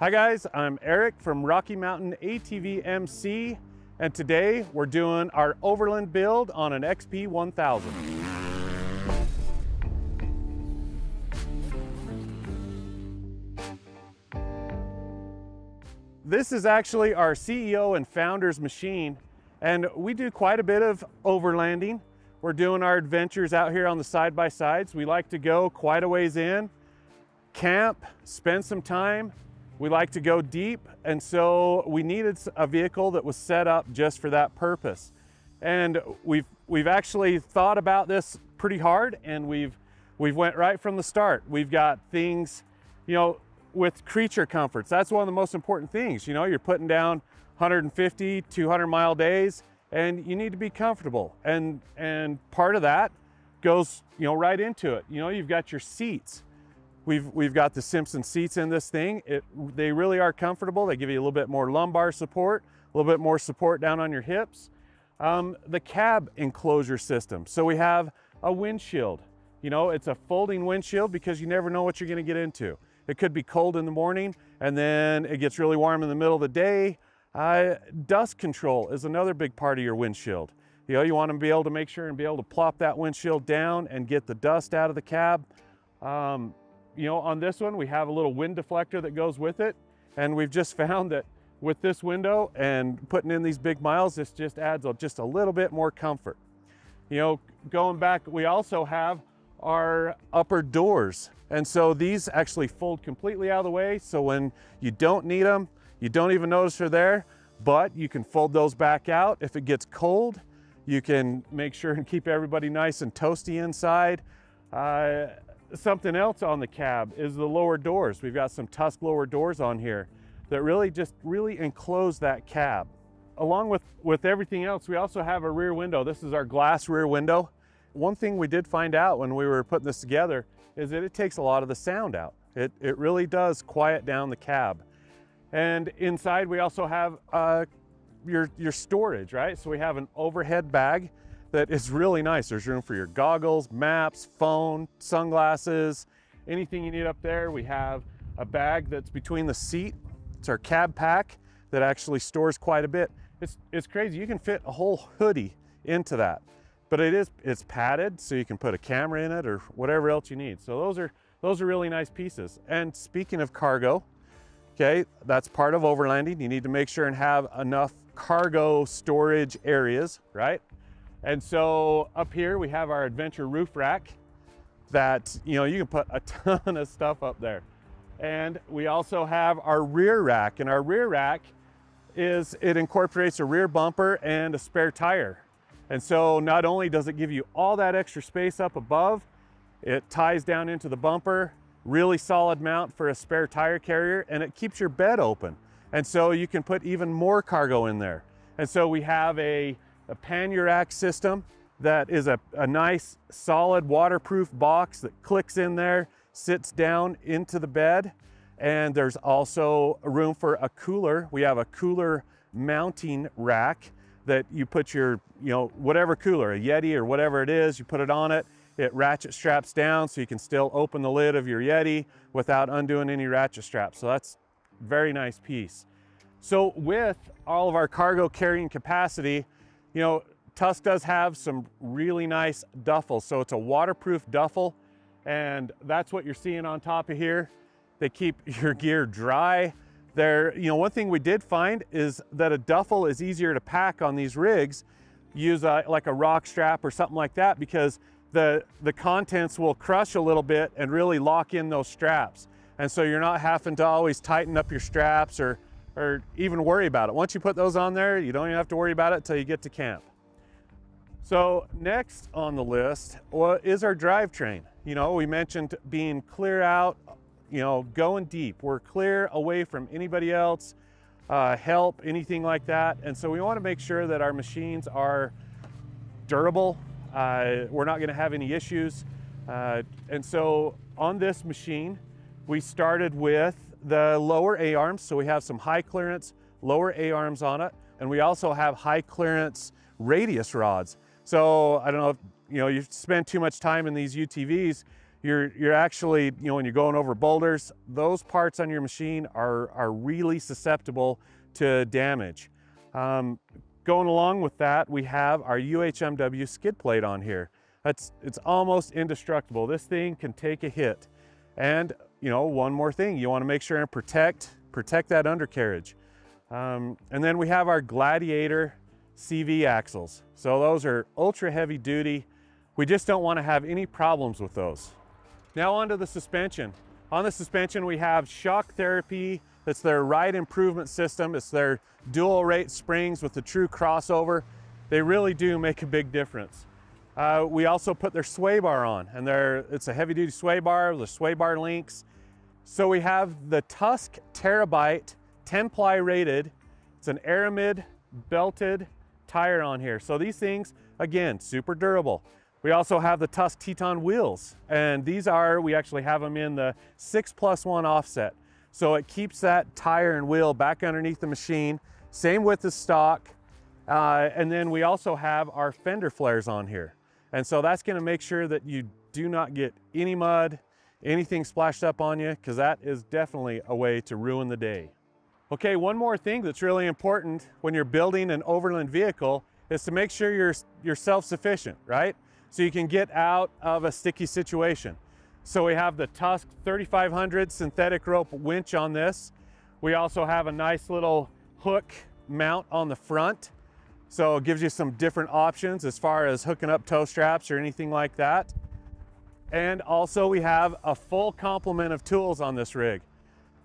Hi guys, I'm Eric from Rocky Mountain ATV MC, and today we're doing our Overland build on an XP 1000. This is actually our CEO and founder's machine, and we do quite a bit of overlanding. We're doing our adventures out here on the side-by-sides. We like to go quite a ways in, camp, spend some time. We like to go deep, and so we needed a vehicle that was set up just for that purpose. And we've actually thought about this pretty hard, and we've went right from the start. We've got things, you know, with creature comforts. That's one of the most important things. You know, you're putting down 150, 200 mile days, and you need to be comfortable. And part of that goes, you know, right into it. You know, you've got your seats. We've got the Simpson seats in this thing. They really are comfortable. They give you a little bit more lumbar support, a little bit more support down on your hips. The cab enclosure system. So we have a windshield. You know, it's a folding windshield because you never know what you're going to get into. It could be cold in the morning and then it gets really warm in the middle of the day. Dust control is another big part of your windshield. You know, you want to be able to make sure and be able to plop that windshield down and get the dust out of the cab. You know, on this one, we have a little wind deflector that goes with it. And we've just found that with this window and putting in these big miles, this just adds just a little bit more comfort. You know, going back, we also have our upper doors. And so these actually fold completely out of the way. So when you don't need them, you don't even notice they're there, but you can fold those back out. If it gets cold, you can make sure and keep everybody nice and toasty inside. Something else on the cab is the lower doors. We've got some Tusk lower doors on here that really enclose that cab. Along with everything else, we also have a rear window. This is our glass rear window. One thing we did find out when we were putting this together is that it takes a lot of the sound out. It really does quiet down the cab. And inside we also have your storage, right? So we have an overhead bag that is really nice. There's room for your goggles, maps, phone, sunglasses, anything you need up there. We have a bag that's between the seat. It's our cab pack that actually stores quite a bit. It's crazy. You can fit a whole hoodie into that, but it's padded, so you can put a camera in it or whatever else you need. So those are really nice pieces. And speaking of cargo, okay, that's part of overlanding. You need to make sure and have enough cargo storage areas, right? And so up here we have our adventure roof rack that, you know, you can put a ton of stuff up there. And we also have our rear rack, and our rear rack it incorporates a rear bumper and a spare tire. And so not only does it give you all that extra space up above, it ties down into the bumper, really solid mount for a spare tire carrier, and it keeps your bed open. And so you can put even more cargo in there. And so we have a pannier rack system that is a nice solid waterproof box that clicks in there, sits down into the bed. And there's also room for a cooler. We have a cooler mounting rack that you put your, you know, whatever cooler, a Yeti or whatever it is, you put it on it. It ratchet straps down so you can still open the lid of your Yeti without undoing any ratchet straps. So that's a very nice piece. So with all of our cargo carrying capacity, you know, Tusk does have some really nice duffel. So it's a waterproof duffel, and that's what you're seeing on top of here. They keep your gear dry. You know, one thing we did find is that a duffel is easier to pack on these rigs. Use like a rock strap or something like that, because the contents will crush a little bit and really lock in those straps. And so you're not having to always tighten up your straps or even worry about it. Once you put those on there, you don't even have to worry about it until you get to camp. So next on the list is our drivetrain. You know, we mentioned being clear out, you know, going deep. We're clear away from anybody else, help, anything like that. And so we want to make sure that our machines are durable. We're not going to have any issues. And so on this machine, we started with the lower A-arms. So we have some high clearance lower A-arms on it. And we also have high clearance radius rods. So I don't know if you spend too much time in these UTVs, you're actually, you know, when you're going over boulders, those parts on your machine are really susceptible to damage. Going along with that, we have our UHMW skid plate on here. It's almost indestructible. This thing can take a hit. And, you know, one more thing, you want to make sure and protect that undercarriage. And then we have our Gladiator CV axles. So those are ultra heavy duty. We just don't want to have any problems with those. Now onto the suspension. On the suspension, we have Shock Therapy. That's their ride improvement system. It's their dual rate springs with the true crossover. They really do make a big difference. We also put their sway bar on, and it's a heavy duty sway bar, the sway bar links. So we have the Tusk Terabyte 10-ply rated. It's an aramid belted tire on here. So these things, again, super durable. We also have the Tusk Teton wheels, and these we actually have them in the 6+1 offset. So it keeps that tire and wheel back underneath the machine. Same with the stock. And then we also have our fender flares on here. And so that's gonna make sure that you do not get any mud, anything splashed up on you, because that is definitely a way to ruin the day. Okay, one more thing that's really important when you're building an overland vehicle is to make sure you're self-sufficient, right? So you can get out of a sticky situation. So we have the Tusk 3500 synthetic rope winch on this. We also have a nice little hook mount on the front. So it gives you some different options as far as hooking up tow straps or anything like that. And also we have a full complement of tools on this rig.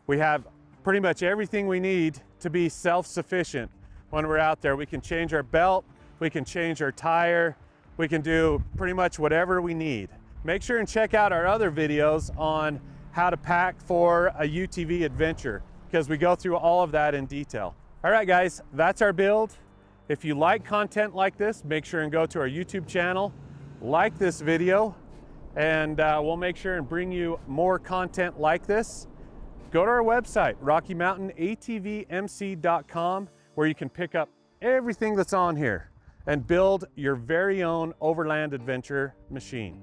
We have pretty much everything we need to be self-sufficient when we're out there. We can change our belt, we can change our tire, we can do pretty much whatever we need. Make sure and check out our other videos on how to pack for a UTV adventure, because we go through all of that in detail. All right, guys, that's our build. If you like content like this, make sure and go to our YouTube channel, like this video, and we'll make sure and bring you more content like this. Go to our website, RockyMountainATVMC.com, where you can pick up everything that's on here and build your very own overland adventure machine.